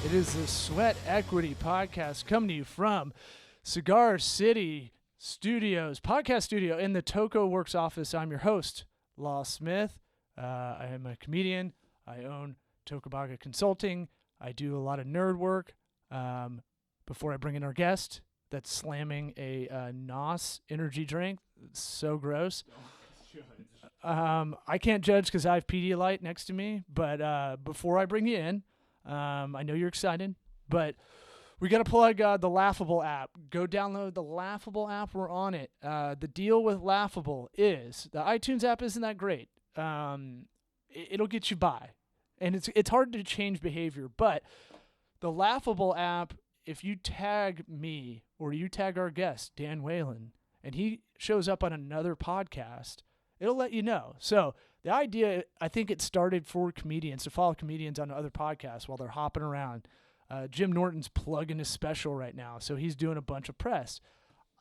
It is the Sweat Equity Podcast coming to you from Cigar City Studios, podcast studio in the Toco Works office. I'm your host, Law Smith. I am a comedian. I own Tocobaga Consulting. I do a lot of nerd work. Before I bring in our guest, that's slamming a NOS energy drink. It's so gross. I can't judge because I have Pedialyte next to me. But before I bring you in, I know you're excited, but we got to plug the Laughable app. Go download the Laughable app. We're on it. The deal with Laughable is the iTunes app isn't that great. It'll get you by, and it's hard to change behavior. But the Laughable app, if you tag me or you tag our guest, Dan Whalen, and he shows up on another podcast, it'll let you know. So the idea, I think it started for comedians to follow comedians on other podcasts while they're hopping around. Jim Norton's plugging his special right now, so he's doing a bunch of press.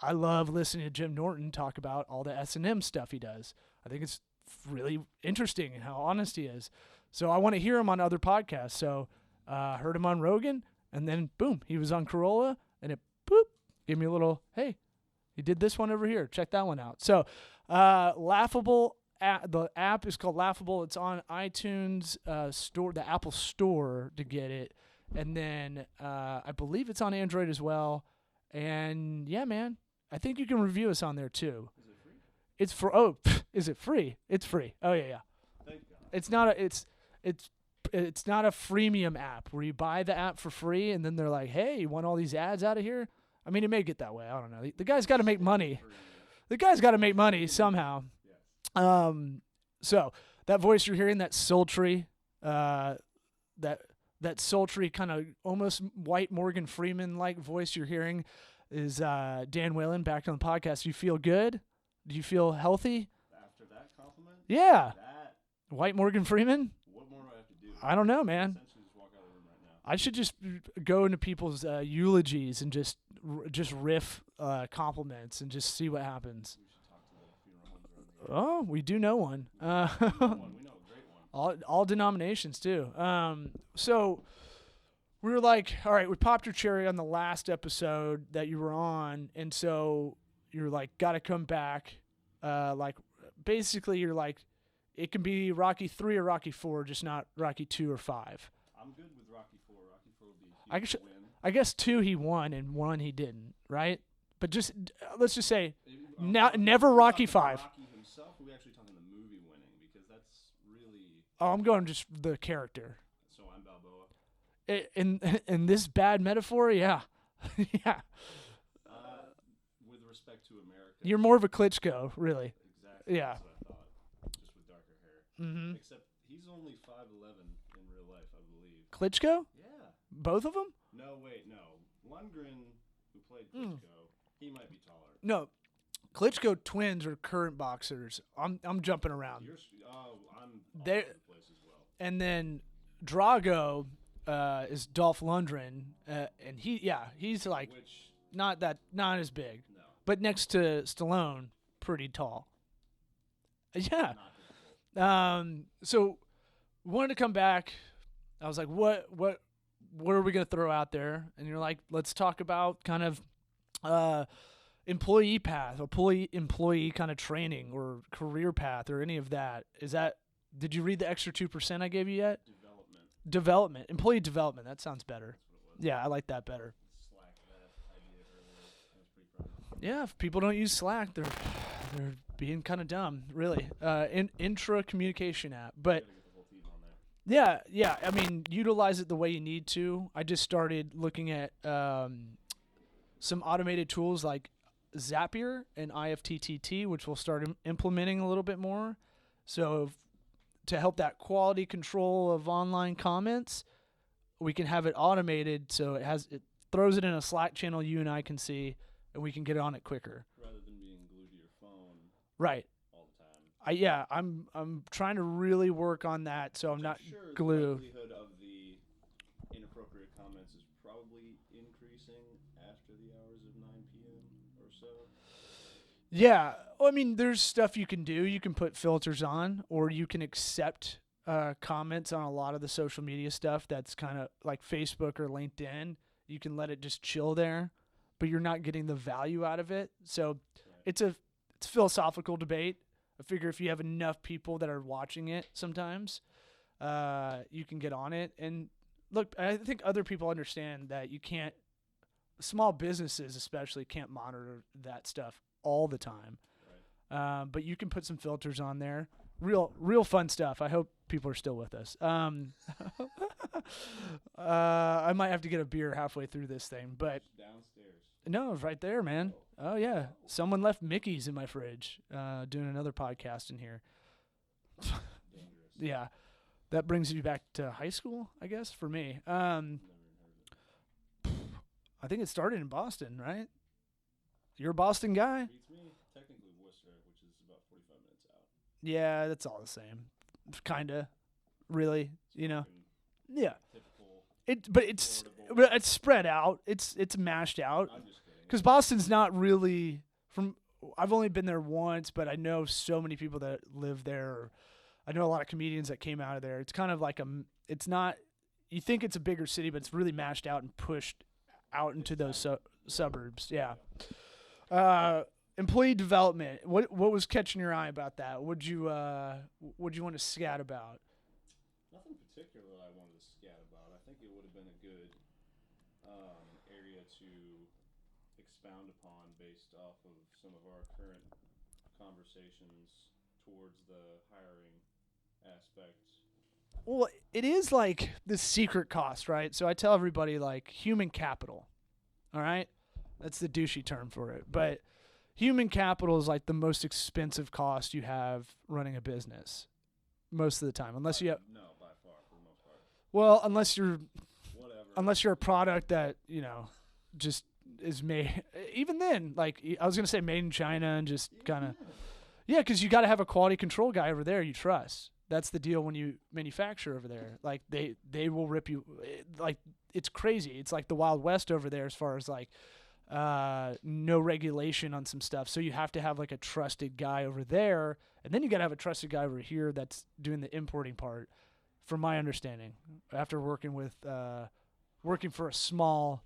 I love listening to Jim Norton talk about all the S&M stuff he does. I think it's really interesting how honest he is. So I want to hear him on other podcasts. So heard him on Rogan, and then boom, he was on Corolla, and it gave me a little, hey, he did this one over here. Check that one out. So Laughable. The app is called Laughable. It's on iTunes store, the Apple Store, to get it, and then I believe it's on Android as well. And yeah, man, I think you can review us on there too. Is it free? It's for is it free? It's free. Oh yeah. Thank God. It's not a freemium app where you buy the app for free and then they're like, hey, you want all these ads out of here? I mean, it may get that way. I don't know. The guy's got to make money. The guy's got to make money somehow. So that voice you're hearing, that sultry, that sultry kind of almost white Morgan Freeman-like voice you're hearing is Dan Whalen back on the podcast. You feel good? Do you feel healthy? After that compliment? Yeah. White Morgan Freeman? What more do I have to do? I don't know, man. Essentially just walk out of the room right now. I should just go into people's eulogies and just riff compliments and just see what happens. We should talk to the funeral homes around here. Oh, we do know one. We know a great one. All denominations too. So we were like, all right, we popped your cherry on the last episode that you were on, and so you're like, got to come back. Like, basically, you're like, it can be Rocky 3 or Rocky 4, just not Rocky 2 or 5. I'm good with Rocky 4. Rocky 4 will be a huge win. I guess 2 he won and 1 he didn't, right? But just let's just say, never Rocky 5. Rocky himself, or are we actually talking the movie winning? Because that's really... Oh, I'm going just the character. So I'm Balboa. In this bad metaphor, yeah. Yeah. With respect to America. You're more of a Klitschko, really. Exactly. Yeah. That's what I thought. Just with darker hair. Mm-hmm. Except he's only 5'11" in real life, I believe. Klitschko? Yeah. Both of them? No, wait, no. Lundgren, who played Klitschko, he might be taller. No. Klitschko twins are current boxers. I'm jumping around. I'm all They're- over the place as well. And then Drago is Dolph Lundgren, and he's like Which, not as big, no, but next to Stallone, pretty tall. Yeah. not difficult. So we wanted to come back. I was like, what are we gonna throw out there? And you're like, let's talk about kind of employee path, employee kind of training or career path or any of that. Did you read the extra 2% I gave you yet? Development. Employee development. That sounds better. That's what it was. Yeah, I like that better. Slack that idea earlier. I was pretty proud of it. Yeah, if people don't use Slack, they're being kind of dumb, really. Intra communication app, but Gotta get the whole team on there. yeah. I mean, utilize it the way you need to. I just started looking at some automated tools like Zapier and IFTTT, which we'll start implementing a little bit more. So to help that quality control of online comments, we can have it automated so it throws it in a Slack channel you and I can see, and we can get on it quicker. Rather than being glued to your phone Right. all the time. I'm trying to really work on that so I'm not sure glued. The likelihood of the inappropriate comments is probably increasing after the hours of 9 p.m. or so. Yeah. Well, I mean, there's stuff you can do. You can put filters on, or you can accept comments on a lot of the social media stuff that's kind of like Facebook or LinkedIn. You can let it just chill there, but you're not getting the value out of it. So it's a philosophical debate. I figure if you have enough people that are watching it sometimes, you can get on it. And look, I think other people understand that you can't, small businesses especially can't monitor that stuff all the time. But you can put some filters on there. Real fun stuff. I hope people are still with us. I might have to get a beer halfway through this thing, but Downstairs. no, it's right there, man. Oh yeah, someone left Mickey's in my fridge. Doing another podcast in here. Dangerous. Yeah, that brings you back to high school, I guess, for me. Never even heard of it. I think it started in Boston, right? You're a Boston guy? Beats me. Technically Worcester, which is about 45 minutes out. Yeah, that's all the same. Kinda. Really, you know. Yeah. Typical. But it's spread out. It's mashed out. I'm just kidding. Because Boston's not really from. I've only been there once, but I know so many people that live there. I know a lot of comedians that came out of there. It's kind of like it's not. You think it's a bigger city, but it's really mashed out and pushed out into those suburbs. Yeah. Employee development. What was catching your eye about that? What'd you want to scat about? Nothing particular I wanted to scat about. I think it would have been a good area to expound upon based off of some of our current conversations towards the hiring aspect. Well, it is like the secret cost, right? So I tell everybody like human capital. All right? That's the douchey term for it. But human capital is like the most expensive cost you have running a business most of the time, unless you have. No, by far, for the most part. Well, Whatever. unless you're a product that just is made. Even then, like I was gonna say, made in China and just kind of. Yeah, because you got to have a quality control guy over there you trust. That's the deal when you manufacture over there. Like they will rip you. Like it's crazy. It's like the Wild West over there as far as like. No regulation on some stuff, so you have to have like a trusted guy over there, and then you got to have a trusted guy over here that's doing the importing part. From my understanding, after working for a small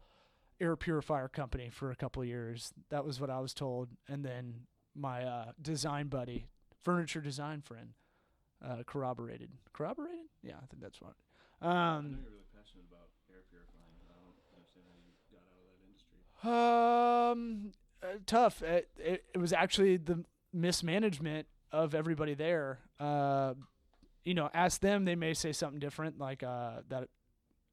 air purifier company for a couple of years, that was what I was told. And then my design buddy, furniture design friend, corroborated. Yeah, I think that's what. I know you're really passionate about air purifying. I don't understand how you got out of that industry. Tough. It was actually the mismanagement of everybody there. Ask them, they may say something different, like that.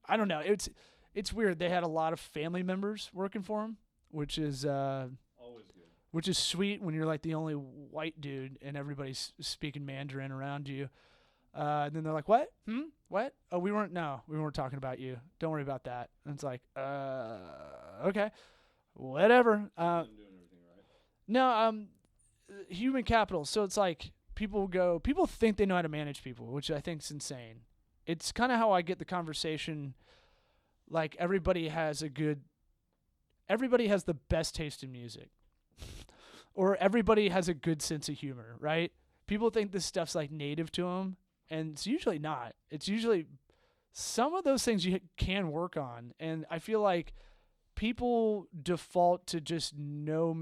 I don't know. It's weird. They had a lot of family members working for them, which is Always good. which is sweet when you're like the only white dude and everybody's speaking Mandarin around you. And then they're like, "What? What? Oh, we weren't talking about you. Don't worry about that." And it's like, okay, whatever. Doing everything right. No, human capital. So it's like people think they know how to manage people, which I think is insane. It's kind of how I get the conversation. Like everybody has the best taste in music, or everybody has a good sense of humor, right? People think this stuff's like native to them. And it's usually not. It's usually some of those things you can work on. And I feel like people default to just never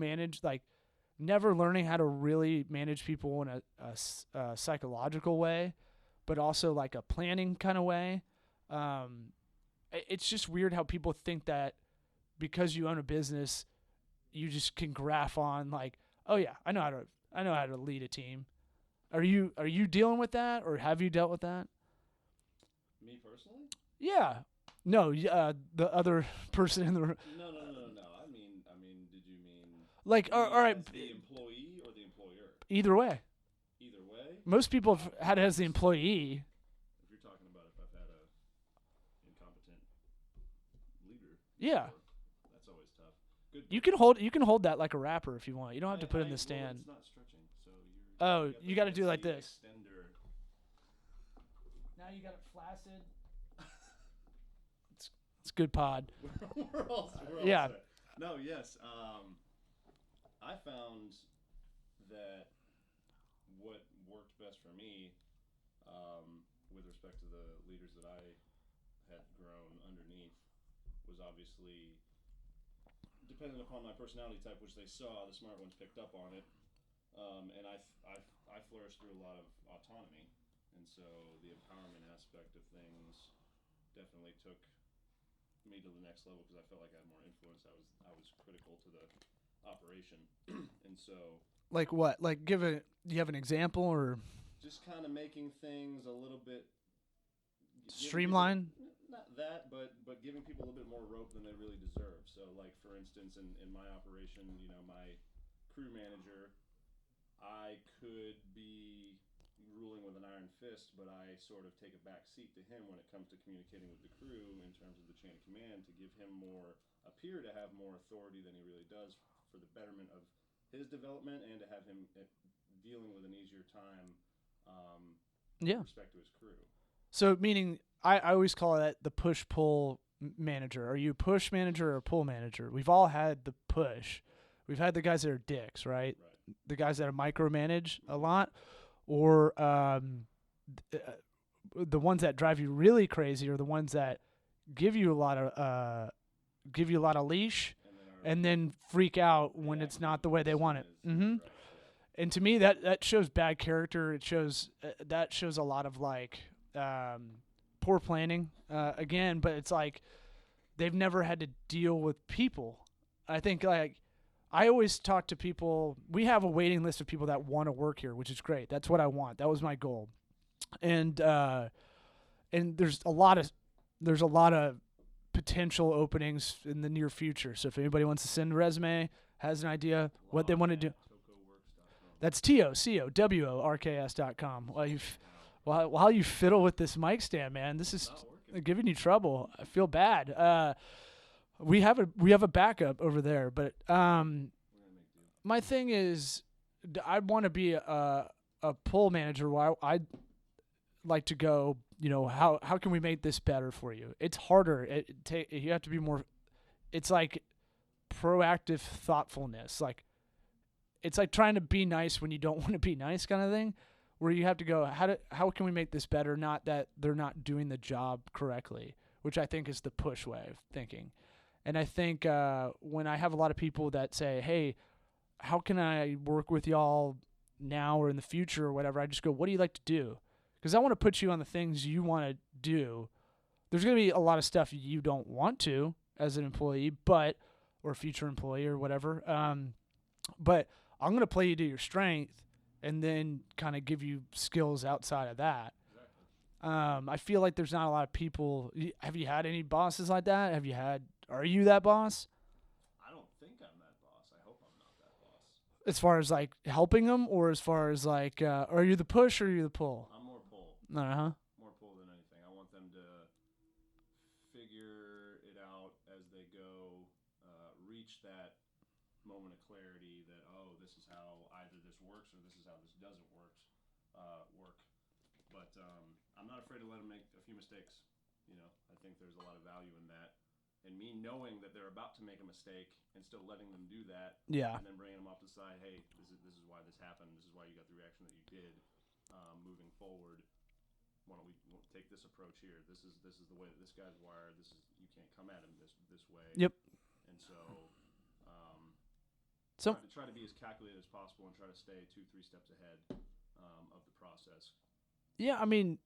learning how to really manage people in a psychological way, but also like a planning kind of way. It's just weird how people think that because you own a business, you just can graph on like, oh yeah, I know how to lead a team. Are you dealing with that, or have you dealt with that? Me personally? Yeah. No. The other person in the room. No. I mean, did you mean like? All right. As the employee or the employer? Either way. Either way. Most people have had it as the employee. If you're talking about if I've had a incompetent leader. Yeah. That's always tough. Good. You can hold that like a rapper if you want. You don't have to put it in the stand. It's not stretching, so you got to do like this. Extender. Now you got it flaccid. It's good pod. We're all yeah. set. No, yes. I found that what worked best for me with respect to the leaders that I had grown underneath was obviously dependent upon my personality type, which they saw. The smart ones picked up on it, and I flourished through a lot of autonomy, and so the empowerment aspect of things definitely took me to the next level because I felt like I had more influence. I was critical to the operation, and so Like what? Like do you have an example or just kind of making things a little bit streamline? Not that, but giving people a little bit more rope than they really deserve. So, like for instance, in my operation, my crew manager, I could be ruling with an iron fist, but I sort of take a back seat to him when it comes to communicating with the crew in terms of the chain of command to give him appear to have more authority than he really does for the betterment of his development and to have him dealing with an easier time with respect to his crew. So meaning I always call that the push-pull manager. Are you push manager or pull manager? We've all had the push. We've had the guys that are dicks, right? The guys that are micromanage a lot, or the ones that drive you really crazy, or the ones that give you a lot of leash, and then freak out when it's not the way they want it. Mm-hmm. And to me, that shows bad character. It shows that shows a lot of like poor planning again. But it's like they've never had to deal with people. I think like I always talk to people. We have a waiting list of people that want to work here, which is great. That's what I want. That was my goal. And there's a lot of potential openings in the near future. So if anybody wants to send a resume, has an idea what they want to do, that's TOCOWORKS.com. While you fiddle with this mic stand, man, this is giving you trouble. I feel bad. We have a backup over there, but my thing is, I want to be a pull manager. Where I'd like to go. How can we make this better for you? It's harder. You have to be more. It's like proactive thoughtfulness. Like it's like trying to be nice when you don't want to be nice, kind of thing. Where you have to go, how can we make this better? Not that they're not doing the job correctly, which I think is the push way of thinking. And I think when I have a lot of people that say, hey, how can I work with y'all now or in the future or whatever, I just go, what do you like to do? Because I want to put you on the things you want to do. There's going to be a lot of stuff you don't want to as an employee, or future employee or whatever. But I'm going to play you to your strength and then kind of give you skills outside of that. Exactly. I feel like there's not a lot of people. Have you had any bosses like that? Are you that boss? I don't think I'm that boss. I hope I'm not that boss. As far as like helping them, or as far as like, are you the push or are you the pull? I'm more pull. Uh-huh. More pull than anything. I want them to figure it out as they go, reach that moment of clarity that, this is how either this works or this is how this doesn't work. But I'm not afraid to let them make a few mistakes. I think there's a lot of value in that. And me knowing that they're about to make a mistake and still letting them do that. Yeah. And then bringing them off to the side, hey, this is why this happened. This is why you got the reaction that you did. Moving forward, why don't we take this approach here? This is the way that this guy's wired. You can't come at him this way. Yep. And so try to be as calculated as possible and try to stay 2-3 steps ahead of the process. Yeah, I mean,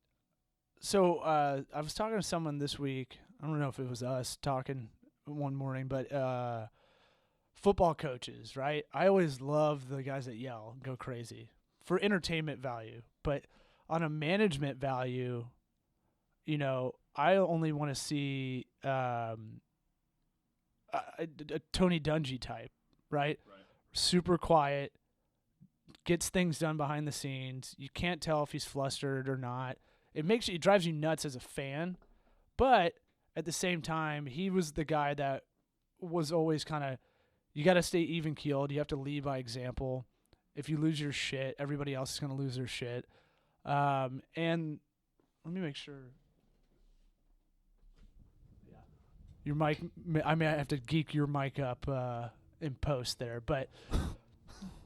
so I was talking to someone this week. I don't know if it was us talking one morning, but football coaches, right? I always love the guys that yell, go crazy for entertainment value. But on a management value, I only want to see a Tony Dungy type, right? Super quiet, gets things done behind the scenes. You can't tell if he's flustered or not. It drives you nuts as a fan, but at the same time, he was the guy that was always kind of, you got to stay even keeled. You have to lead by example. If you lose your shit, everybody else is going to lose their shit. And let me make sure. Yeah, your mic. I may have to geek your mic up in post there, but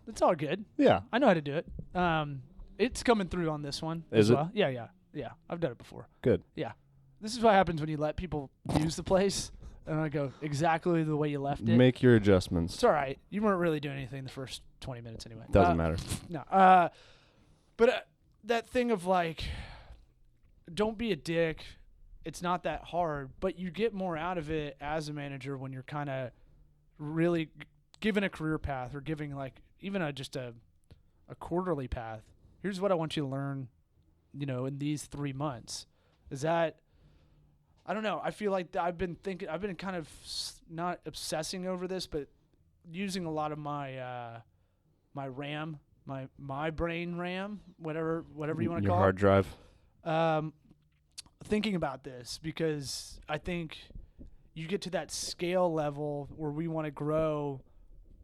it's all good. Yeah, I know how to do it. It's coming through on this one as well. It? Yeah. Yeah, I've done it before. Good. Yeah. This is what happens when you let people use the place, and I go exactly the way you left it. Make your adjustments. It's all right. You weren't really doing anything the first 20 minutes anyway. Doesn't matter. No. But that thing of like, don't be a dick. It's not that hard, but you get more out of it as a manager when you're kind of really given a career path or giving like even just a quarterly path. Here's what I want you to learn, in these 3 months. Is that, I don't know. I feel like I've been kind of not obsessing over this, but using a lot of my my RAM, my brain RAM, whatever you want to Your call hard drive. it. Thinking about this because I think you get to that scale level where we want to grow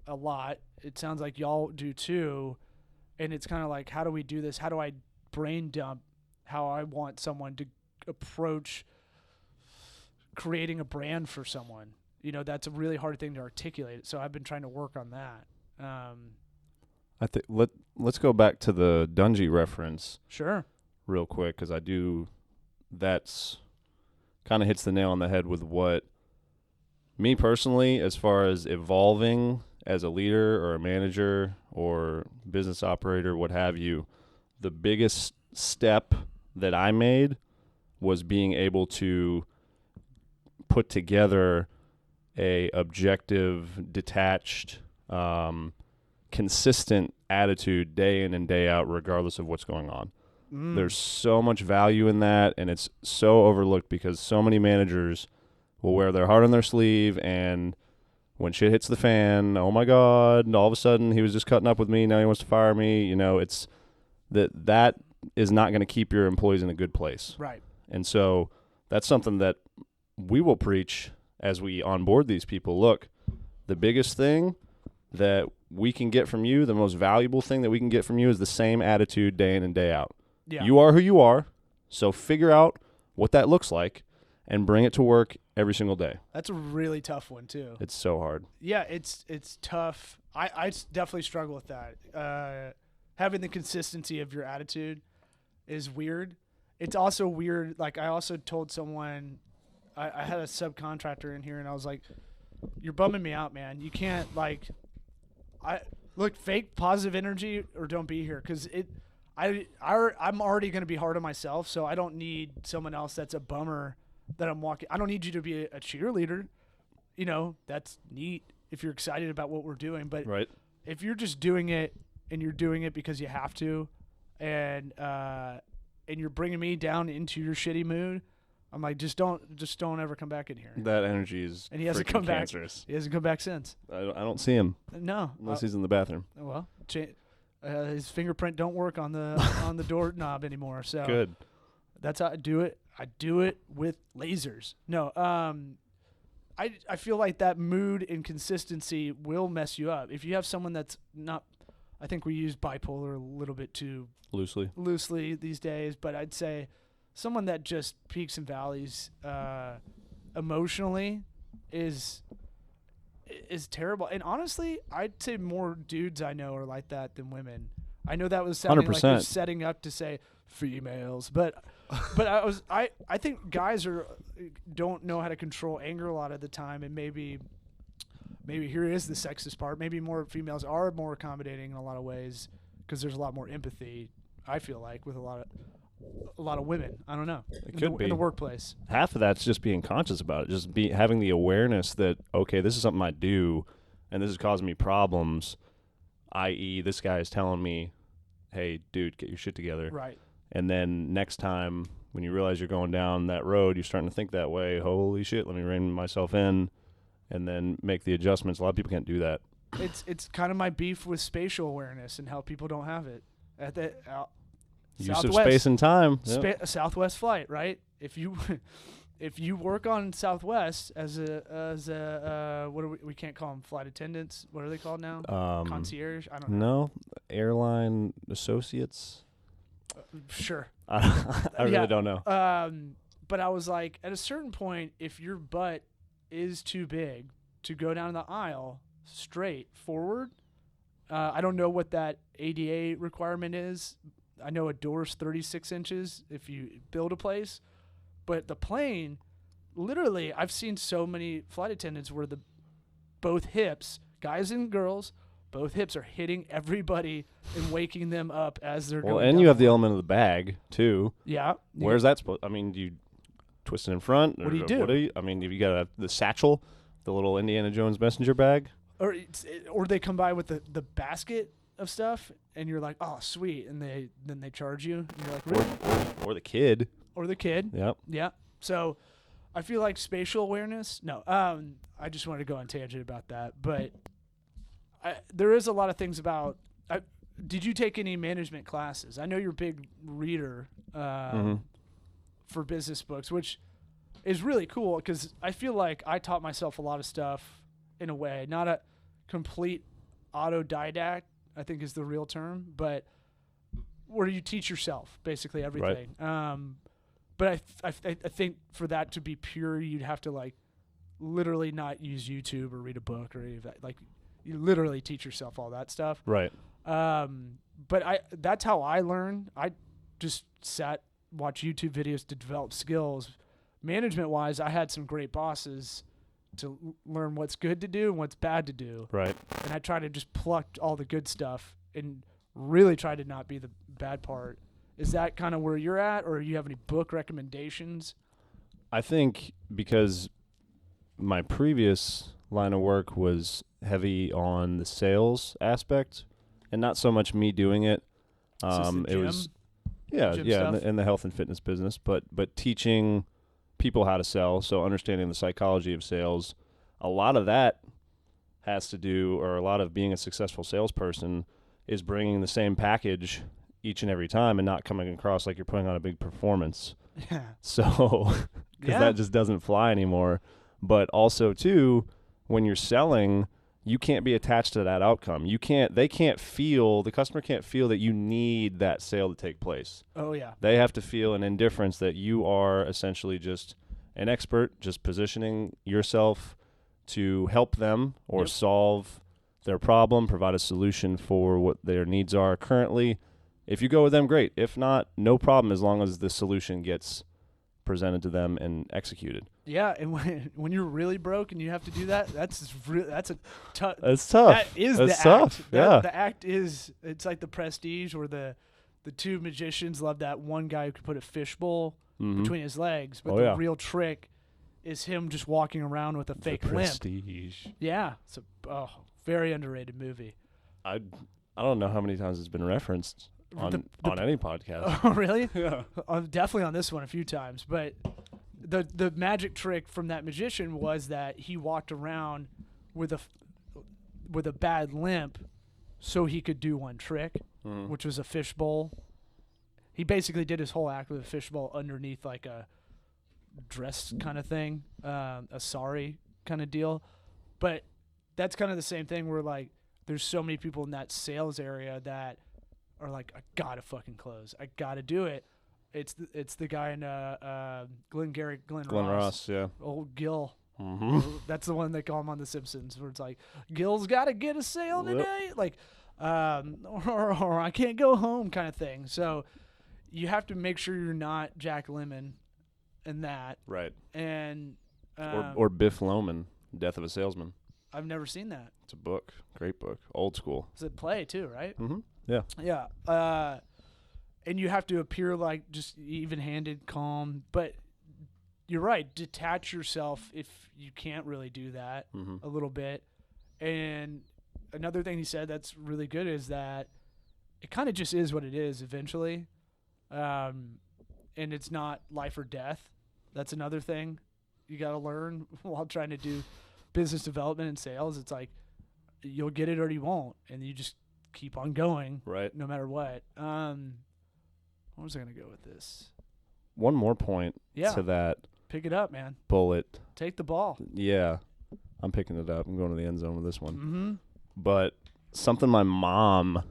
a lot. It sounds like y'all do too, and it's kind of like, how do we do this? How do I brain dump how I want someone to approach creating a brand for someone? That's a really hard thing to articulate. So I've been trying to work on that. I think let's go back to the Dungy reference Sure. real quick because that's kind of hits the nail on the head with what me personally, as far as evolving as a leader or a manager or business operator, what have you, the biggest step that I made was being able to put together a objective, detached, consistent attitude day in and day out, regardless of what's going on. There's so much value in that, and it's so overlooked because so many managers will wear their heart on their sleeve, and when shit hits the fan, oh my God, and all of a sudden he was just cutting up with me, now he wants to fire me. It's that is not going to keep your employees in a good place. Right. And so that's something that we will preach as we onboard these people. Look, the biggest thing that we can get from you, the most valuable thing that we can get from you is the same attitude day in and day out. Yeah. You are who you are, so figure out what that looks like and bring it to work every single day. That's a really tough one too. It's so hard. Yeah, it's tough. I definitely struggle with that. Having the consistency of your attitude is weird. It's also weird. Like I also told someone, I had a subcontractor in here, and I was like, "You're bumming me out, man. You can't fake positive energy or don't be here because I'm already going to be hard on myself, so I don't need someone else that's a bummer that I'm walking. I don't need you to be a cheerleader. That's neat if you're excited about what we're doing, but Right. if you're just doing it and you're doing it because you have to, and you're bringing me down into your shitty mood, I'm like, just don't ever come back in here. That energy is And he hasn't freaking come back. cancerous. He hasn't come back since. I don't see him No, unless he's in the bathroom. well, his fingerprint don't work on the on the doorknob anymore. So Good. that's how I do it. I do it with lasers. No, I feel like that mood and consistency will mess you up. If you have someone that's not, I think we use bipolar a little bit too loosely these days, but I'd say someone that just peaks and valleys emotionally is terrible. And honestly, I'd say more dudes I know are like that than women. I know that was sounding like you're setting up to say females, but I think guys don't know how to control anger a lot of the time, and maybe here is the sexist part. Maybe more females are more accommodating in a lot of ways because there's a lot more empathy. I feel like with a lot of women. I don't know. In the workplace. Half of that's just being conscious about it. Just having the awareness that, okay, this is something I do, and this is causing me problems. I.e., this guy is telling me, "Hey, dude, get your shit together." Right. And then next time, when you realize you're going down that road, you're starting to think that way. Holy shit! Let me rein myself in, and then make the adjustments. A lot of people can't do that. It's kind of my beef with spatial awareness and how people don't have it at the. Use of Southwest, space and time. A Southwest flight, right? If you work on Southwest as a what do we can't call them flight attendants. What are they called now? Concierge? I don't know. No, airline associates. Sure. I really don't know. But I was like, at a certain point, if your butt is too big to go down the aisle straight forward, I don't know what that ADA requirement is. I know a door's 36 inches if you build a place, but the plane, literally, I've seen so many flight attendants where both hips, guys and girls, both hips are hitting everybody and waking them up as they're going. Well, and you have the element of the bag too. Yeah. Where's that supposed? I mean, do you twist it in front? What do you do? I mean, if you got the satchel, the little Indiana Jones messenger bag, or they come by with the basket of stuff, and you're like, oh, sweet, and then they charge you, and you're like, really? or the kid. Or the kid. Yep. Yeah. So, I feel like spatial awareness. No. I just wanted to go on tangent about that, but there is a lot of things about. Did you take any management classes? I know you're a big reader for business books, which is really cool because I feel like I taught myself a lot of stuff in a way, not a complete autodidact, I think is the real term, but where you teach yourself basically everything. Right. But I think for that to be pure, you'd have to like literally not use YouTube or read a book or any of that. Like you literally teach yourself all that stuff. Right. But that's how I learned. I just watch YouTube videos to develop skills. Management wise, I had some great bosses to learn what's good to do and what's bad to do. Right. And I try to just pluck all the good stuff and really try to not be the bad part. Is that kind of where you're at, or do you have any book recommendations? I think because my previous line of work was heavy on the sales aspect and not so much me doing it. It was in the health and fitness business, but teaching people how to sell, so understanding the psychology of sales. A lot of that has to do, or a lot of being a successful salesperson is bringing the same package each and every time and not coming across like you're putting on a big performance. Yeah. So, because that just doesn't fly anymore. But also, too, when you're selling, you can't be attached to that outcome. The customer can't feel that you need that sale to take place. Oh, yeah. They have to feel an indifference that you are essentially just an expert, just positioning yourself to help them or solve their problem, provide a solution for what their needs are currently. If you go with them, great. If not, no problem, as long as the solution gets presented to them and executed. Yeah, and when you're really broke and you have to do that, that's tough. That's tough. That is that's the tough. act. Yeah. The act is, it's like the Prestige where the two magicians love that one guy who could put a fishbowl between his legs, but the real trick is him just walking around with a fake limp. Prestige. Yeah, it's a very underrated movie. I don't know how many times it's been referenced on any podcast. Oh, really? Yeah. Definitely on this one a few times, but the magic trick from that magician was that he walked around with a bad limp so he could do one trick, which was a fishbowl. He basically did his whole act with a fishbowl underneath like a dress kind of thing, a sari kind of deal. But that's kind of the same thing where like there's so many people in that sales area that are like, I gotta fucking close. I gotta do it. It's the guy in Glenn Ross, yeah. Old Gil. Mm-hmm. That's the one they call him on The Simpsons, where it's like, Gil's got to get a sale today, like, or I can't go home kind of thing. So you have to make sure you're not Jack Lemmon in that. Right. And or Biff Loman, Death of a Salesman. I've never seen that. It's a book. Great book. Old school. It's a play too, right? Mm-hmm. Yeah. Yeah. And you have to appear like just even-handed, calm. But you're right. Detach yourself if you can't really do that a little bit. And another thing he said that's really good is that it kind of just is what it is eventually. And it's not life or death. That's another thing you got to learn while trying to do business development and sales. It's like you'll get it or you won't. And you just keep on going. Right. No matter what. Where was I going to go with this? One more point to that. Pick it up, man. Bullet. Take the ball. Yeah. I'm picking it up. I'm going to the end zone with this one. Mm-hmm. But something my mom,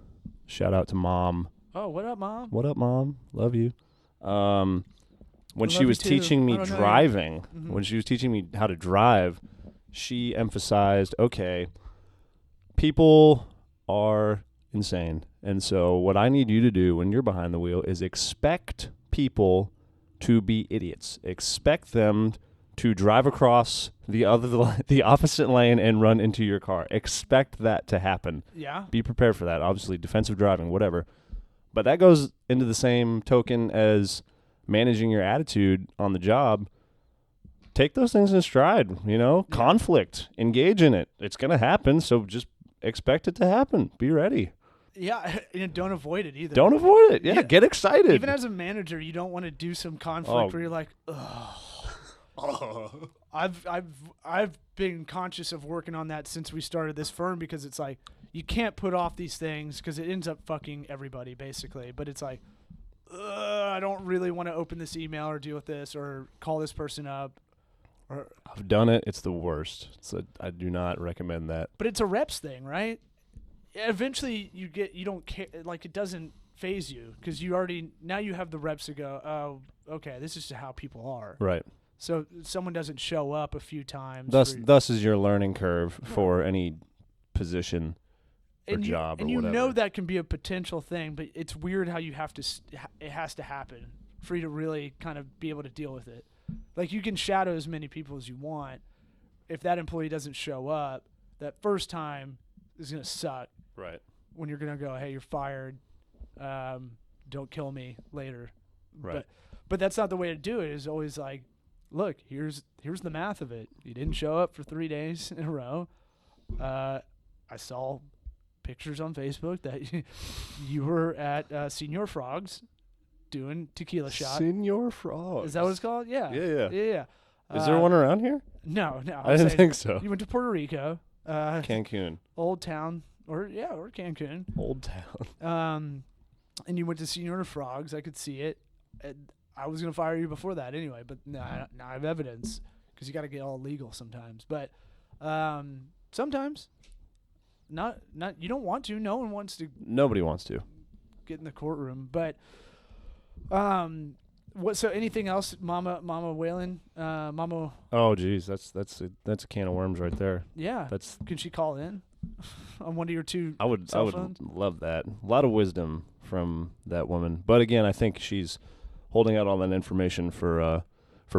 shout out to Mom. Oh, what up, Mom? What up, Mom? Love you. When she was teaching me driving, when she was teaching me how to drive, she emphasized, okay, people are insane. And so what I need you to do when you're behind the wheel is expect people to be idiots. Expect them to drive across the opposite lane and run into your car. Expect that to happen. Yeah. Be prepared for that. Obviously, defensive driving, whatever. But that goes into the same token as managing your attitude on the job. Take those things in stride, conflict, engage in it. It's going to happen, so just expect it to happen. Be ready. Yeah, and don't avoid it either. Don't avoid it. Yeah, get excited. Even as a manager, you don't want to do some conflict where you're like, ugh. I've been conscious of working on that since we started this firm, because it's like you can't put off these things because it ends up fucking everybody basically. But it's like, I don't really want to open this email or deal with this or call this person up. I've done it. It's the worst. So I do not recommend that. But it's a reps thing, right? Eventually you don't care, like it doesn't phase you because you have the reps to go, oh, okay, this is how people are. Right. So someone doesn't show up a few times. Thus is your learning curve for any position or job or whatever. And you know that can be a potential thing, but it's weird how you have to. It has to happen for you to really kind of be able to deal with it. Like you can shadow as many people as you want. If that employee doesn't show up, that first time is gonna suck. Right. When you're gonna go, hey, you're fired. Don't kill me later. Right. But that's not the way to do it. It's always like, look, here's the math of it. You didn't show up for 3 days in a row. I saw pictures on Facebook that you were at Senior Frogs doing tequila shot. Senior Frogs. Is that what it's called? Yeah. Yeah. Is there one around here? No. I didn't think so. You went to Puerto Rico. Cancun. Old Town. Or Cancun. Old Town. And you went to Senior Frogs. I could see it. I was going to fire you before that anyway, but now I have evidence because you got to get all legal sometimes. But sometimes not you don't want to. No one wants to. Nobody wants to get in the courtroom. But what? So anything else, Mama Whalen, Mama? Oh, geez, that's a can of worms right there. Yeah. Can she call in on one of your two? I would phones? love that. A lot of wisdom from that woman. But again, I think she's holding out all that information for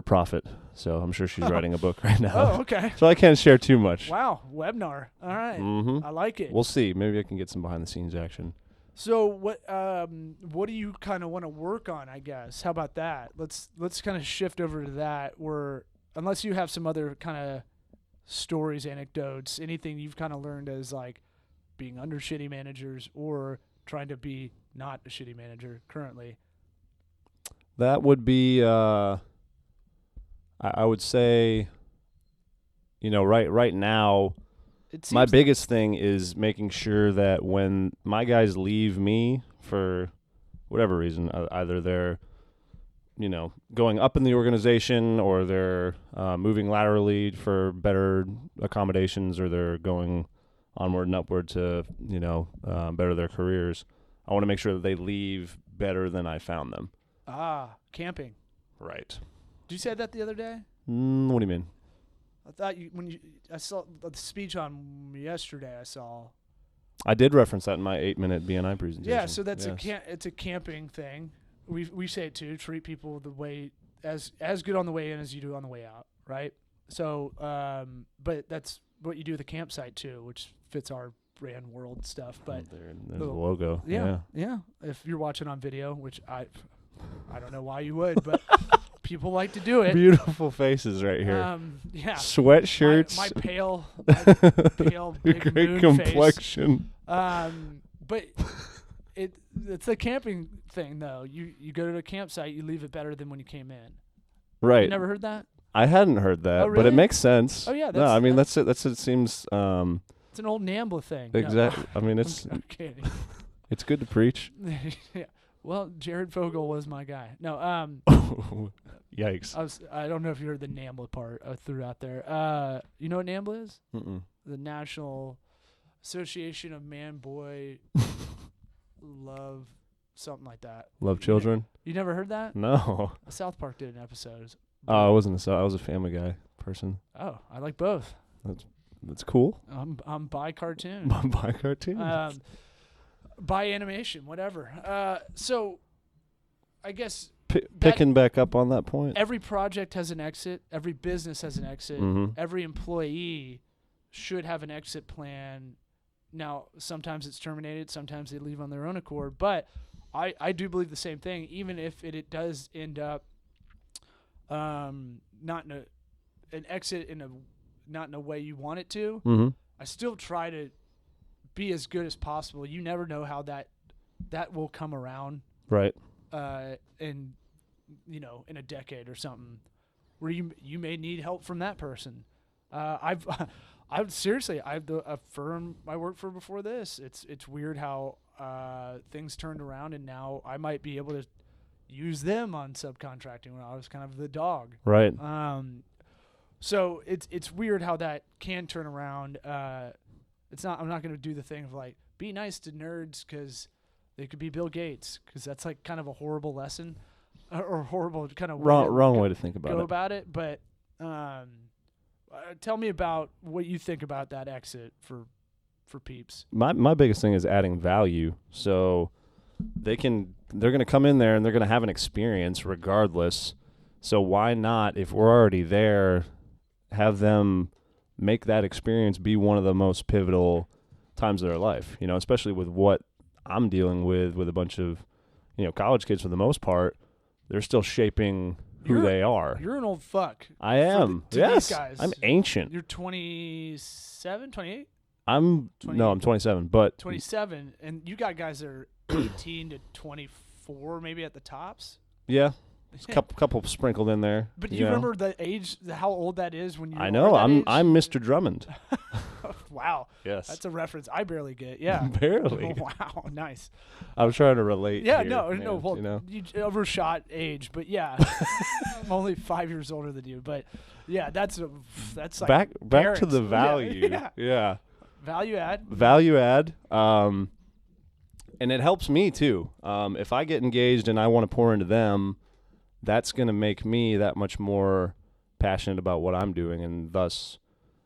profit. So I'm sure she's writing a book right now. Oh, okay. So I can't share too much. Wow, webinar. All right. Mm-hmm. I like it. We'll see. Maybe I can get some behind the scenes action. So what do you kind of want to work on, I guess? How about that? Let's kind of shift over to that, where unless you have some other kind of stories, anecdotes, anything you've kind of learned as like being under shitty managers or trying to be not a shitty manager currently. That would be I would say, right now, my biggest thing is making sure that when my guys leave me for whatever reason, either they're, going up in the organization or they're moving laterally for better accommodations or they're going onward and upward to, better their careers, I want to make sure that they leave better than I found them. Camping. Right. Did you say that the other day? What do you mean? I thought I saw the speech on yesterday. I did reference that in my 8-minute BNI presentation. Yeah, so that's it's a camping thing. We say it too. Treat people the way as good on the way in as you do on the way out, right? So, but that's what you do at the campsite too, which fits our brand world stuff. But there's the logo. Yeah. If you're watching on video, which I don't know why you would, but people like to do it. Beautiful faces right here. Yeah. Sweatshirts. My pale big great moon complexion. Face. But it's a camping thing though. You go to a campsite, you leave it better than when you came in. Right. You never heard that? I hadn't heard that, Oh, really? but it makes sense. Oh yeah. No, I mean that's it. It seems. It's an old NAMBLA thing. Exactly. No. I mean, I'm kidding. It's good to preach. Yeah. Well, Jared Fogle was my guy. No. Yikes. I don't know if you heard the NAMBLA part I threw out there. You know what NAMBLA is? Mm-mm. The National Association of Man, Boy, Love, something like that. Love children? You never heard that? No. South Park did an episode. Oh, I wasn't I was a Family Guy person. Oh, I like both. That's cool. I'm by cartoon. By cartoon. By animation, whatever. So I guess Picking back up on that point. every project has an exit. Every business has an exit. Mhm. Every employee should have an exit plan. Now, sometimes it's terminated. Sometimes they leave on their own accord. But I do believe the same thing, even if it does end up not in an exit not in a way you want it to. Mhm. I still try to be as good as possible. You never know how that will come around. Right. In in a decade or something, where you may need help from that person. I've seriously, the firm I worked for before this. It's weird how things turned around, and now I might be able to use them on subcontracting when I was kind of the dog. Right. So it's weird how that can turn around. It's not. I'm not going to do the thing of like be nice to nerds because they could be Bill Gates, because that's like kind of a horrible lesson or horrible kind of Wrong way to think about go it. about it. But tell me about what you think about that exit for peeps. My biggest thing is adding value. So they're going to come in there and they're going to have an experience regardless. So why not, if we're already there, have them make that experience be one of the most pivotal times of their life, especially with what I'm dealing with a bunch of, college kids for the most part. They're still shaping who they are. You're an old fuck. I am. Yes. These guys. I'm ancient. You're 27, 28? I'm 27, but 27, and you got guys that are 18 to 24 maybe at the tops. Yeah. Couple sprinkled in there. But you remember the age, how old that is when you? I know. I'm Mr. Drummond. Wow. Yes. That's a reference I barely get. Yeah. Barely. Wow. Nice. I was trying to relate. Yeah. Here, No. Well, you overshot age, but yeah, I'm only 5 years older than you. But yeah, that's like back parents. to the value. Yeah. Value add. Value add. And it helps me too. If I get engaged and I want to pour into them, that's going to make me that much more passionate about what I'm doing, and thus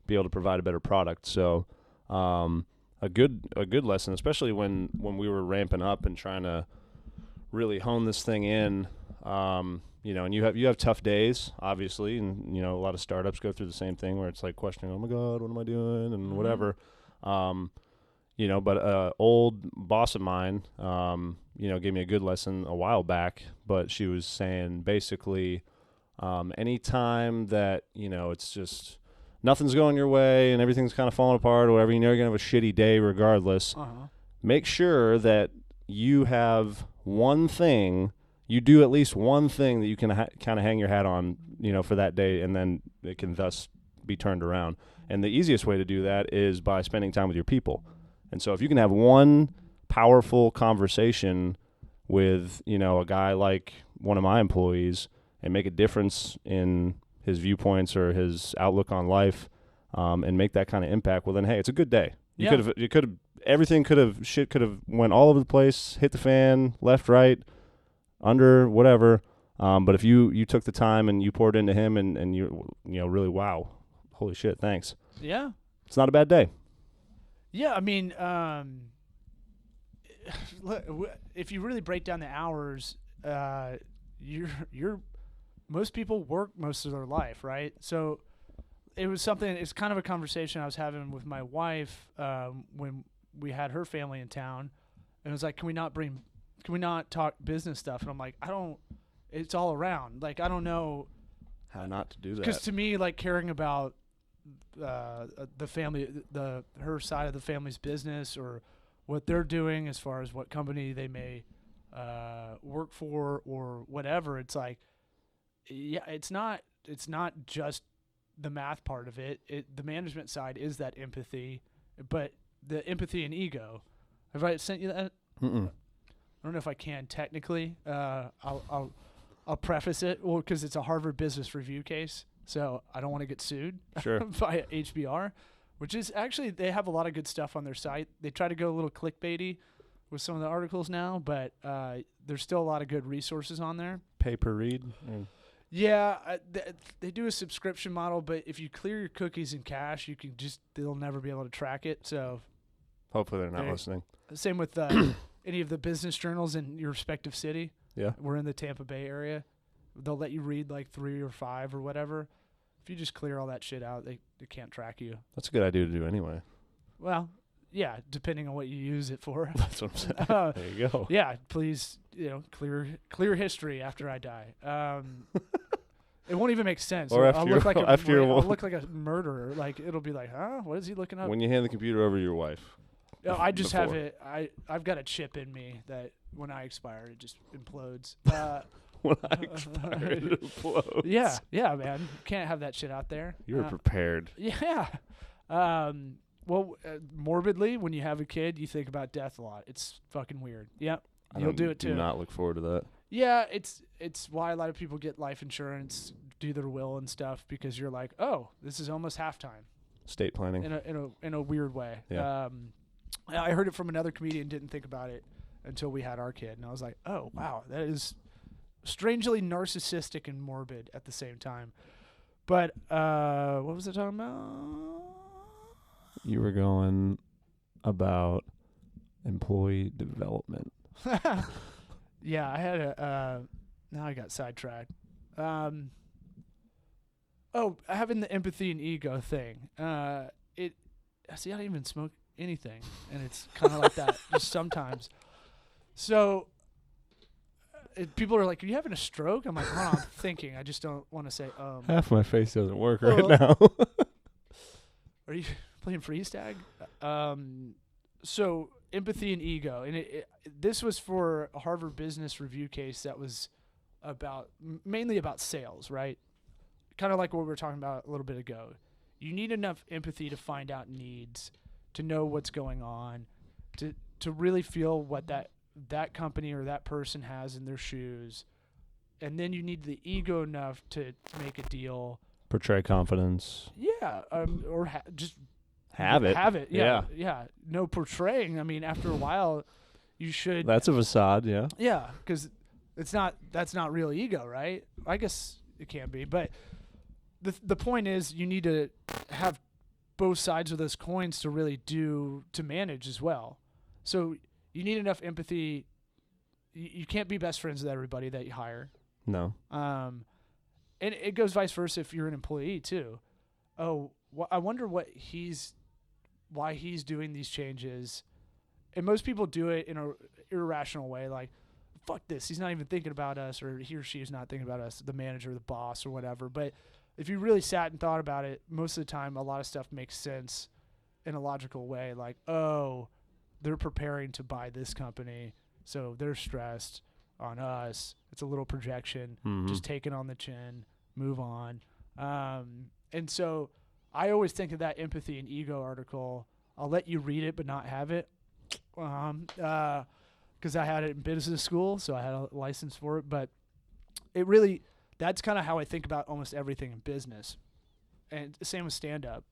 be able to provide a better product. So a good lesson, especially when we were ramping up and trying to really hone this thing in, and you have tough days, obviously, and a lot of startups go through the same thing where it's like questioning, oh my God, what am I doing, and whatever. But old boss of mine, gave me a good lesson a while back, but she was saying basically, anytime that, it's just nothing's going your way and everything's kind of falling apart or whatever, you're going to have a shitty day regardless. Make sure that you have one thing, you do at least one thing that you can kind of hang your hat on, for that day, and then it can thus be turned around. And the easiest way to do that is by spending time with your people. And so if you can have one powerful conversation with, a guy like one of my employees and make a difference in his viewpoints or his outlook on life, and make that kind of impact, well then, hey, it's a good day. Shit could have went all over the place, hit the fan, left, right, under, whatever. But if you took the time and you poured into him and you really, wow, holy shit, thanks. Yeah. It's not a bad day. Yeah, I mean, if you really break down the hours, most people work most of their life, right? So it's kind of a conversation I was having with my wife when we had her family in town, and it was like, can we not talk business stuff? And I'm like, it's all around. Like, I don't know how not to do that. Because to me, like, caring about the family, her side of the family's business, or what they're doing as far as what company they may work for or whatever, it's like, yeah, it's not just the math part of it. The management side is that empathy, but the empathy and ego. Have I sent you that? Mm-mm. I don't know if I can technically. I'll preface it, because it's a Harvard Business Review case, so I don't want to get sued by HBR, which is actually, they have a lot of good stuff on their site. They try to go a little clickbaity with some of the articles now, but there's still a lot of good resources on there. Pay per read? Yeah, they do a subscription model, but if you clear your cookies in cache, they'll never be able to track it. So hopefully they're not listening. Same with any of the business journals in your respective city. Yeah. We're in the Tampa Bay area. They'll let you read like 3 or 5 or whatever. If you just clear all that shit out, they can't track you. That's a good idea to do anyway. Well, yeah, depending on what you use it for. That's what I'm saying. There you go. Yeah, please, clear history after I die. It won't even make sense. Or I'll look like I'll look like a murderer. Like it'll be like, huh? What is he looking up? When you hand the computer over to your wife. No, I just have before. it. I've got a chip in me that when I expire, it just implodes. When I expire, it implodes. Yeah, man. You can't have that shit out there. You were prepared. Yeah. Morbidly, when you have a kid, you think about death a lot. It's fucking weird. Yep. You'll do it too. Do not look forward to that. Yeah, it's why a lot of people get life insurance, do their will and stuff, because you're like, oh, this is almost halftime. Estate planning. In a weird way. Yeah. I heard it from another comedian, didn't think about it until we had our kid, and I was like, oh wow, that is strangely narcissistic and morbid at the same time. But what was I talking about? You were going about employee development. Yeah, I had a. Now I got sidetracked. Having the empathy and ego thing. I don't even smoke anything, and it's kind of like that just sometimes. So people are like, "Are you having a stroke?" I'm like, "Hold on, I'm thinking. I just don't want to say." Half my face doesn't work right now. Are you playing freeze tag? So empathy and ego, and this was for a Harvard Business Review case that was mainly about sales, right? Kind of like what we were talking about a little bit ago. You need enough empathy to find out needs, to know what's going on, to really feel what that company or that person has in their shoes, and then you need the ego enough to make a deal. Portray confidence. Yeah, or just have it. Have it. Yeah. No portraying. I mean, after a while, you should. That's a facade. Yeah. Yeah, because that's not real ego, right? I guess it can be, but the point is you need to have both sides of those coins to really to manage as well. So you need enough empathy. You can't be best friends with everybody that you hire. No. And it goes vice versa if you're an employee too. Oh, I wonder why he's doing these changes. And most people do it in a irrational way, like, fuck this, he's not even thinking about us, or he or she is not thinking about us, the manager, the boss, or whatever. But if you really sat and thought about it, most of the time a lot of stuff makes sense in a logical way, like, oh, they're preparing to buy this company, so they're stressed on us. It's a little projection. Just take it on the chin, move on. And so I always think of that empathy and ego article. I'll let you read it but not have it, because I had it in business school, so I had a license for it. But it really, that's kind of how I think about almost everything in business. And same with stand-up.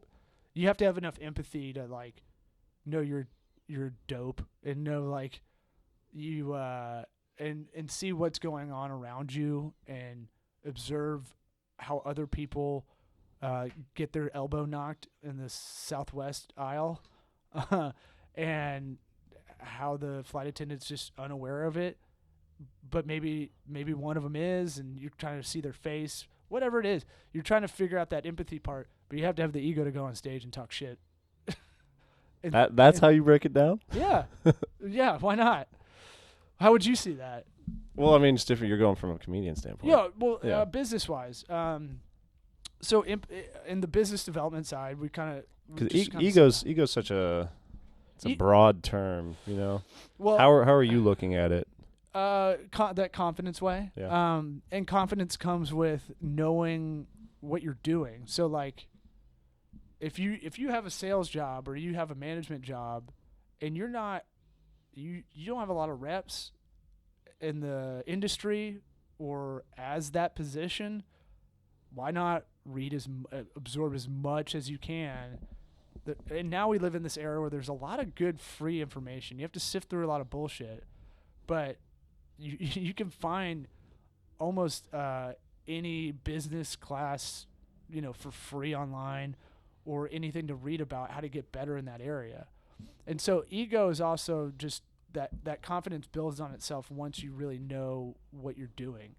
You have to have enough empathy to, like, know you're dope, and know, like, you and see what's going on around you, and observe how other people get their elbow knocked in the southwest aisle, and how the flight attendant's just unaware of it, but maybe one of them is, and you're trying to see their face, whatever it is. You're trying to figure out that empathy part, but you have to have the ego to go on stage and talk shit. That's how you break it down? Yeah. Yeah, why not? How would you see that? Well, I mean, it's different. You're going from a comedian standpoint. Yeah, well, business-wise. So in the business development side, we kind of... Because ego's such a broad term, you know? Well, how are you looking at it? That confidence way. Yeah. And confidence comes with knowing what you're doing. So, like, if you have a sales job or you have a management job, and you don't have a lot of reps in the industry or as that position, why not absorb as much as you can? And now we live in this era where there's a lot of good free information. You have to sift through a lot of bullshit, but you can find almost any business class, for free online, or anything to read about how to get better in that area. And so ego is also just that confidence builds on itself once you really know what you're doing.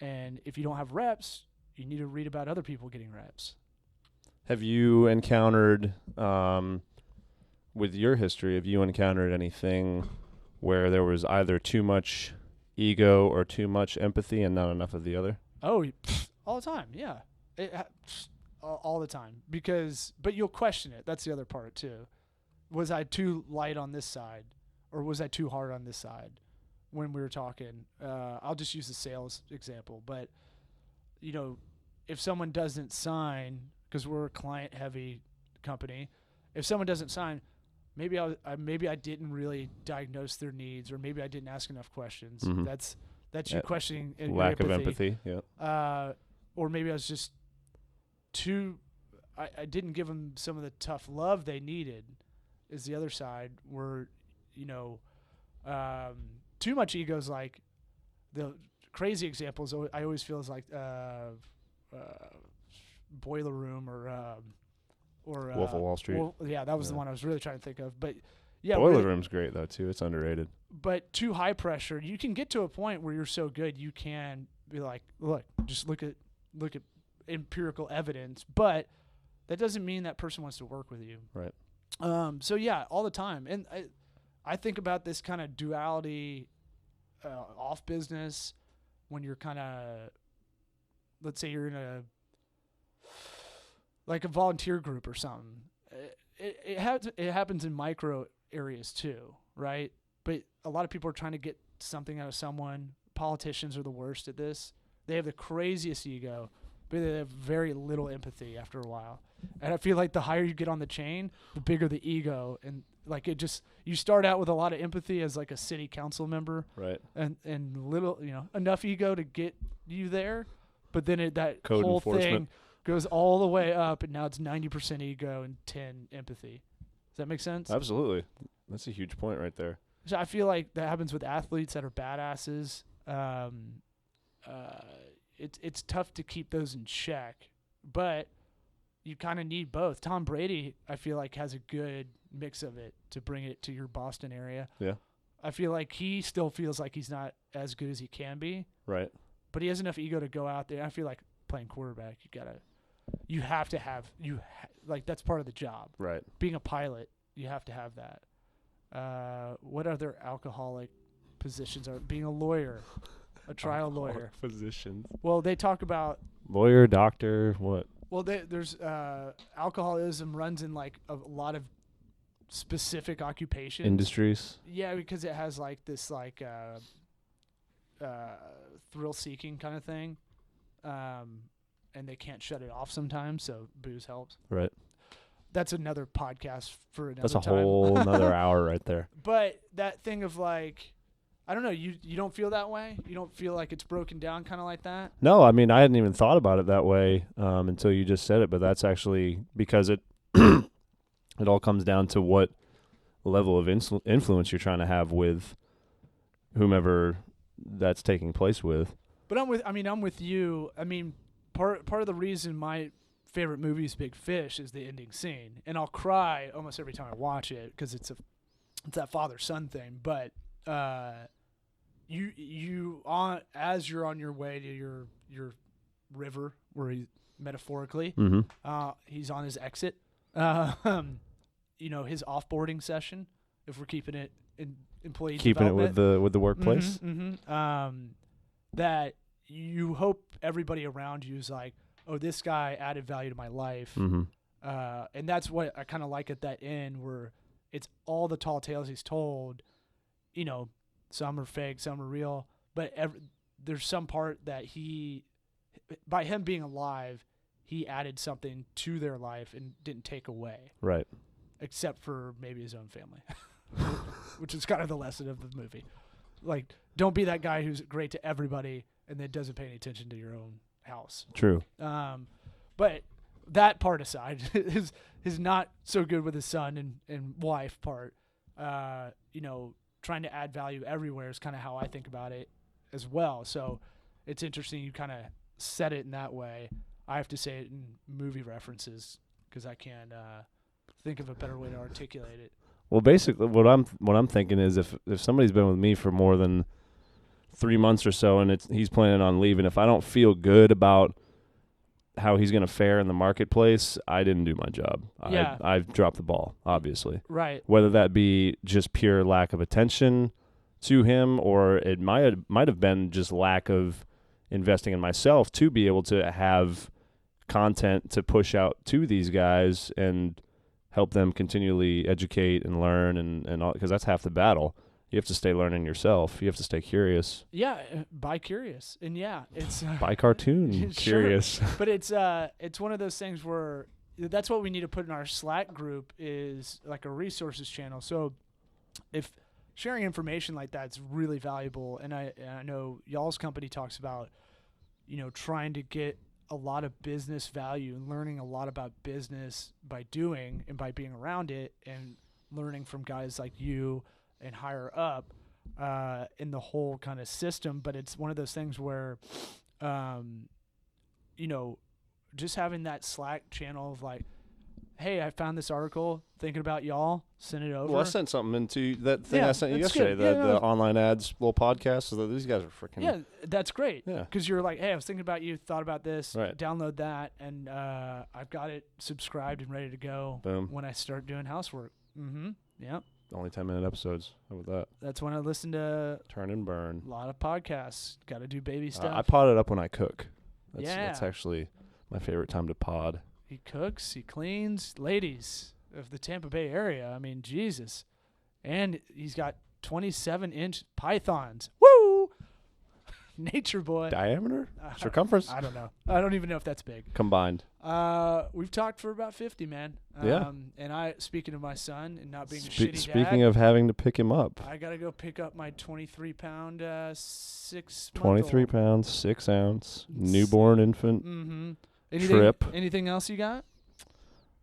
And if you don't have reps, you need to read about other people getting reps. Have you encountered, with your history, have you encountered anything where there was either too much ego or too much empathy and not enough of the other? Oh, all the time, yeah. All the time. But you'll question it. That's the other part, too. Was I too light on this side, or was I too hard on this side when we were talking? I'll just use the sales example. But, if someone doesn't sign, because we're a client-heavy company, if someone doesn't sign, maybe I didn't really diagnose their needs, or maybe I didn't ask enough questions. Mm-hmm. That's you questioning your Lack of empathy. empathy, yeah. Or maybe I was just I didn't give them some of the tough love they needed, is the other side, where, too much ego is like, the crazy examples I always feel is like Boiler Room or Wolf of Wall Street. That was the one I was really trying to think of. But yeah, Boiler Room's great though too. It's underrated. But too high pressure, you can get to a point where you're so good you can be like, look at empirical evidence, but that doesn't mean that person wants to work with you. Right. So yeah, all the time. And I think about this kind of duality off business when you're kind of, let's say you're in a volunteer group or something. It happens in micro areas too, right? But a lot of people are trying to get something out of someone. Politicians are the worst at this. They have the craziest ego, but they have very little empathy after a while. And I feel like the higher you get on the chain, the bigger the ego. And like you start out with a lot of empathy as like a city council member. Right. And little, enough ego to get you there. But then that Code whole enforcement thing goes all the way up, and now it's 90% ego and 10 empathy. Does that make sense? Absolutely. That's a huge point right there. So I feel like that happens with athletes that are badasses. It's tough to keep those in check, but you kind of need both. Tom Brady, I feel like, has a good mix of it to bring it to your Boston area. Yeah. I feel like he still feels like he's not as good as he can be. Right. But he has enough ego to go out there. I feel like playing quarterback, you have to have that's part of the job. Right. Being a pilot, you have to have that. What other alcoholic positions are? Being a lawyer, a trial lawyer. Positions. Well, they talk about lawyer, doctor, what? Well, there's alcoholism runs in like a lot of specific occupations. Industries. Yeah, because it has like this like thrill-seeking kind of thing, and they can't shut it off sometimes, so booze helps. Right. That's another podcast for another That's a time. whole another hour right there. But that thing of like, I don't know, you don't feel that way? You don't feel like it's broken down kind of like that? No, I mean, I hadn't even thought about it that way until you just said it, but that's actually because it it all comes down to what level of influence you're trying to have with whomever that's taking place with. But I'm with you. I mean, part of the reason my favorite movie is Big Fish is the ending scene, and I'll cry almost every time I watch it because it's that father-son thing. But as you're on your way to your river, where he metaphorically, he's on his exit. His offboarding session, if we're keeping it in employee development. With the workplace. That you hope everybody around you is like, oh, this guy added value to my life. And that's what I kind of like at that end, where it's all the tall tales he's told. Some are fake, some are real, but there's some part that by him being alive, he added something to their life and didn't take away. Right. Except for maybe his own family, which is kind of the lesson of the movie. Like, don't be that guy who's great to everybody and then doesn't pay any attention to your own house. True. But that part aside, his not so good with his son and wife part, trying to add value everywhere is kind of how I think about it as well. So it's interesting you kind of said it in that way. I have to say it in movie references because I can't think of a better way to articulate it. Well, basically, what I'm thinking is if somebody's been with me for more than 3 months or so, and he's planning on leaving, if I don't feel good about how he's going to fare in the marketplace, I didn't do my job. Yeah. I've dropped the ball, obviously. Right. Whether that be just pure lack of attention to him, or it might have been just lack of investing in myself to be able to have content to push out to these guys and help them continually educate and learn and all, because that's half the battle. You have to stay learning yourself. You have to stay curious. Yeah, buy curious. And yeah, it's Buy cartoon curious. But it's one of those things where that's what we need to put in our Slack group is like a resources channel. So if sharing information like that's really valuable, and I know y'all's company talks about, trying to get a lot of business value and learning a lot about business by doing and by being around it and learning from guys like you and higher up in the whole kind of system. But it's one of those things where, just having that Slack channel of like, hey, I found this article, thinking about y'all, send it over. Well, I sent something into that thing I sent you that's yesterday, good. the online ads little podcast. So these guys are freaking. Yeah, that's great. Yeah. Because you're like, hey, I was thinking about you, thought about this, Right. download that, and I've got it subscribed and ready to go Boom. when I start doing housework. Mm-hmm. Yep. Only 10-minute episodes. How about that? That's when I listen to Turn and burn. a lot of podcasts. Got to do baby stuff. I pod it up when I cook. That's Yeah. actually my favorite time to pod. He cooks, he cleans. Ladies of the Tampa Bay area, I mean, Jesus. And he's got 27-inch pythons. Woo! Nature boy. Diameter? Circumference? I don't know. I don't even know if that's big. Combined. We've talked for about 50, man. Yeah. And speaking of my son and not being a shitty Speaking dad, of having to pick him up. I got to go pick up my 23-pound, 6-month-old. 23 pounds, 6 ounce, newborn infant. Mm-hmm. Trip. Anything else you got?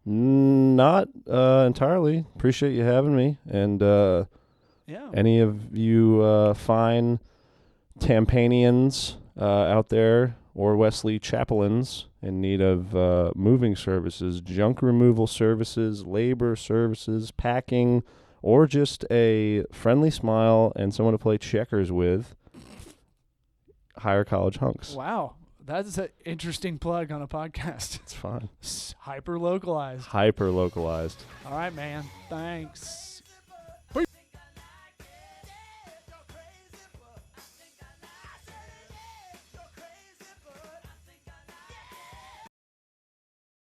Not entirely. Appreciate you having me. And Yeah. any of you fine Tampanians out there or Wesley Chaplains in need of moving services, junk removal services, labor services, packing, or just a friendly smile and someone to play checkers with, hire College Hunks. Wow. That's an interesting plug on a podcast. It's fine. Hyper localized. Hyper localized. All right, man. Thanks.